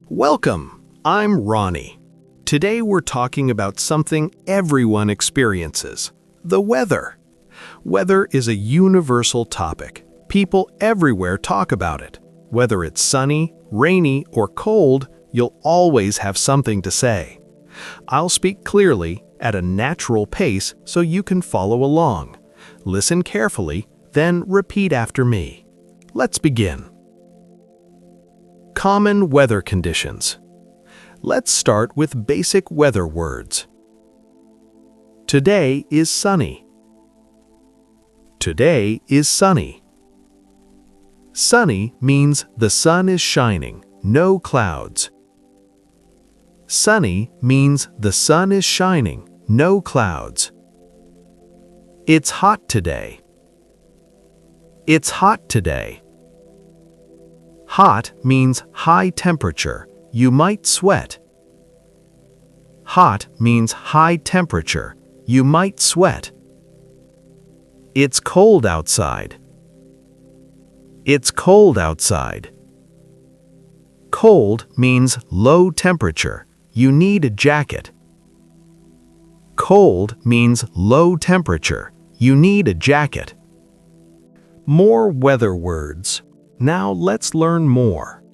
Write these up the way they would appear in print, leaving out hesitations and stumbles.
Welcome, I'm Ronnie. Today we're talking about something everyone experiences, the weather. Weather is a universal topic. People everywhere talk about it. Whether it's sunny, rainy, or cold, you'll always have something to say. I'll speak clearly at a natural pace so you can follow along. Listen carefully, then repeat after me. Let's begin. Common weather conditions. Let's start with basic weather words. Today is sunny. Today is sunny. Sunny means the sun is shining, no clouds. Sunny means the sun is shining, no clouds. It's hot today. It's hot today. Hot means high temperature. You might sweat. Hot means high temperature. You might sweat. It's cold outside. It's cold outside. Cold means low temperature. You need a jacket. Cold means low temperature. You need a jacket. More weather words. Now let's learn more.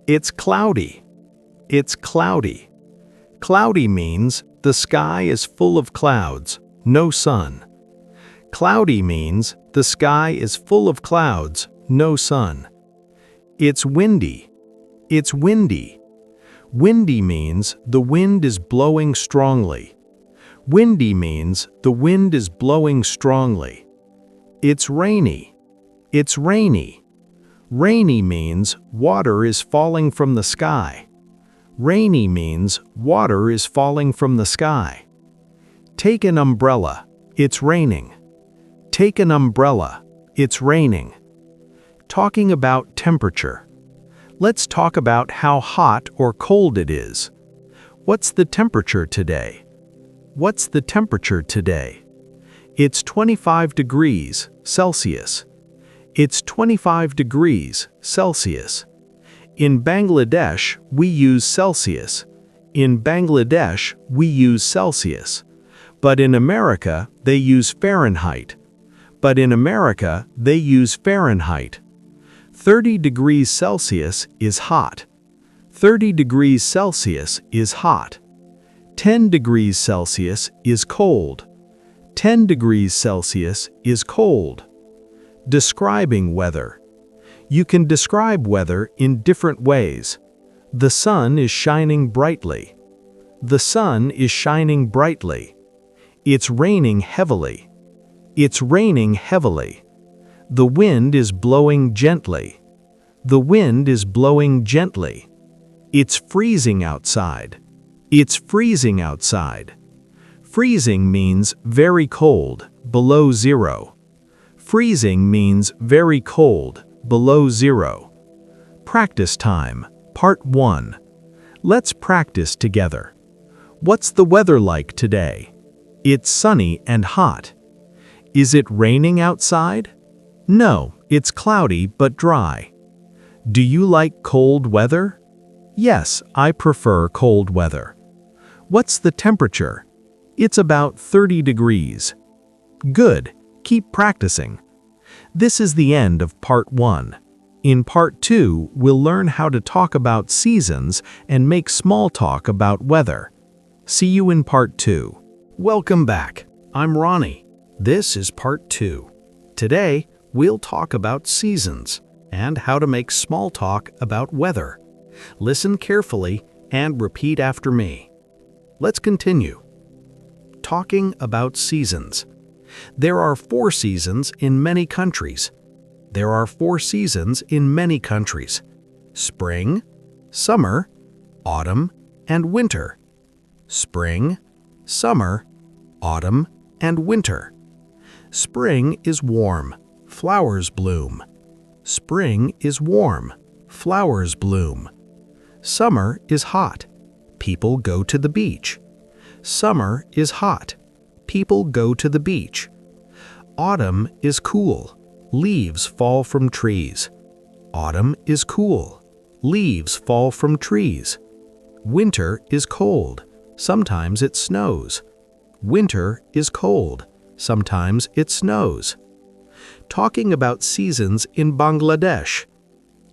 It's cloudy. It's cloudy. Cloudy means the sky is full of clouds, no sun. Cloudy means the sky is full of clouds, no sun. It's windy. It's windy. Windy means the wind is blowing strongly. Windy means the wind is blowing strongly. It's rainy. It's rainy. Rainy means water is falling from the sky. Rainy means water is falling from the sky. Take an umbrella. It's raining. Take an umbrella. It's raining. Talking about temperature. Let's talk about how hot or cold it is. What's the temperature today? What's the temperature today? It's 25 degrees Celsius. It's 25 degrees Celsius. In Bangladesh, we use Celsius. In Bangladesh, we use Celsius. But in America, they use Fahrenheit. But in America, they use Fahrenheit. 30 degrees Celsius is hot. 30 degrees Celsius is hot. 10 degrees Celsius is cold. 10 degrees Celsius is cold. Describing weather. You can describe weather in different ways. The sun is shining brightly. The sun is shining brightly. It's raining heavily. It's raining heavily. The wind is blowing gently. The wind is blowing gently. It's freezing outside. It's freezing outside. Freezing means very cold, below zero. Freezing means very cold, below zero. Practice time, Part 1. Let's practice together. What's the weather like today? It's sunny and hot. Is it raining outside? No, it's cloudy but dry. Do you like cold weather? Yes, I prefer cold weather. What's the temperature? It's about 30 degrees. Good. Keep practicing. This is the end of Part 1. In Part 2, we'll learn how to talk about seasons and make small talk about weather. See you in Part 2. Welcome back. I'm Ronnie. This is Part 2. Today, we'll talk about seasons and how to make small talk about weather. Listen carefully and repeat after me. Let's continue. Talking about seasons. There are 4 seasons in many countries. There are 4 seasons in many countries: spring, summer, autumn, and winter. Spring, summer, autumn, and winter. Spring is warm, flowers bloom. Spring is warm, flowers bloom. Summer is hot, people go to the beach. Summer is hot, people go to the beach. Autumn is cool, leaves fall from trees. Autumn is cool, Leaves fall from trees. Winter is cold. Sometimes it snows. Winter is cold. Sometimes it snows. Talking about seasons in Bangladesh.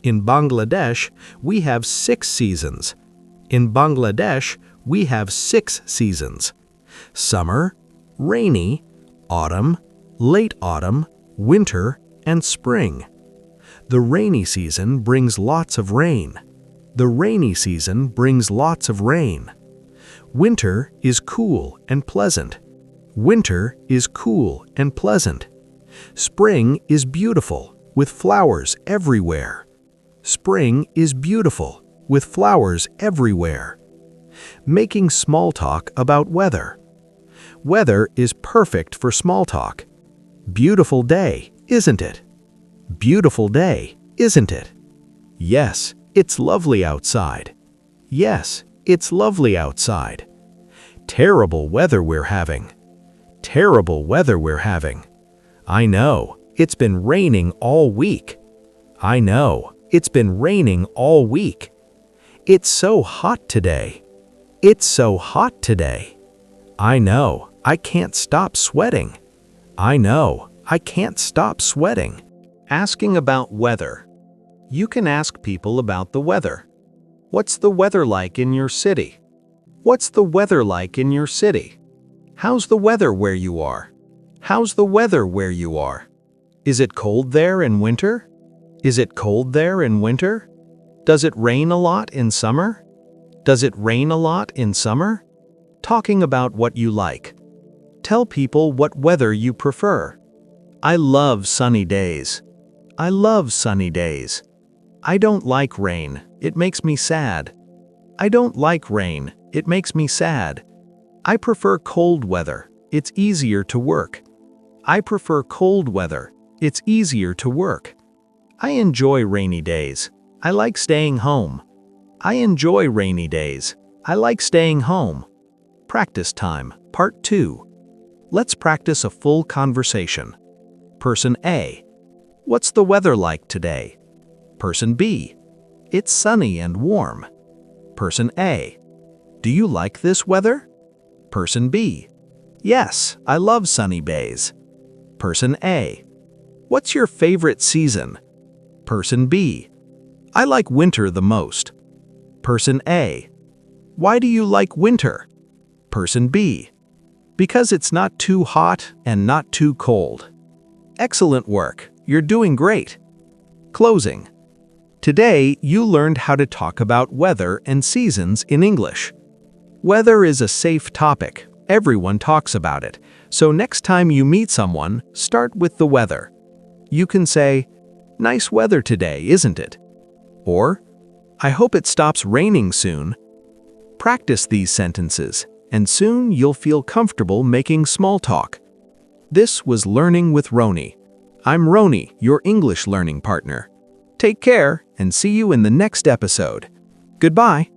In Bangladesh, we have 6 seasons. In Bangladesh, we have 6 seasons. Summer, rainy, autumn, late autumn, winter, and spring. The rainy season brings lots of rain. The rainy season brings lots of rain. Winter is cool and pleasant. Winter is cool and pleasant. Spring is beautiful, with flowers everywhere. Spring is beautiful, with flowers everywhere. Making small talk about weather. Weather is perfect for small talk. Beautiful day, isn't it? Beautiful day, isn't it? Yes, it's lovely outside. Yes, it's lovely outside. Terrible weather we're having. Terrible weather we're having. I know, it's been raining all week. I know, it's been raining all week. It's so hot today. It's so hot today. I know, I can't stop sweating. I know, I can't stop sweating. Asking about weather. You can ask people about the weather. What's the weather like in your city? What's the weather like in your city? How's the weather where you are? How's the weather where you are? Is it cold there in winter? Is it cold there in winter? Does it rain a lot in summer? Does it rain a lot in summer? Talking about what you like. Tell people what weather you prefer. I love sunny days. I love sunny days. I don't like rain. It makes me sad. I don't like rain. It makes me sad. I prefer cold weather. It's easier to work. I prefer cold weather. It's easier to work. I enjoy rainy days. I like staying home. I enjoy rainy days. I like staying home. Practice time, Part 2. Let's practice a full conversation. Person A. What's the weather like today? Person B. It's sunny and warm. Person A. Do you like this weather? Person B. Yes, I love sunny days. Person A. What's your favorite season? Person B. I like winter the most. Person A. Why do you like winter? Person B. Because it's not too hot and not too cold. Excellent work. You're doing great. Closing. Today, you learned how to talk about weather and seasons in English. Weather is a safe topic. Everyone talks about it. So next time you meet someone, start with the weather. You can say, "Nice weather today, isn't it?" Or, "I hope it stops raining soon." Practice these sentences, and soon you'll feel comfortable making small talk. This was Learning with Rony. I'm Rony, your English learning partner. Take care and see you in the next episode. Goodbye.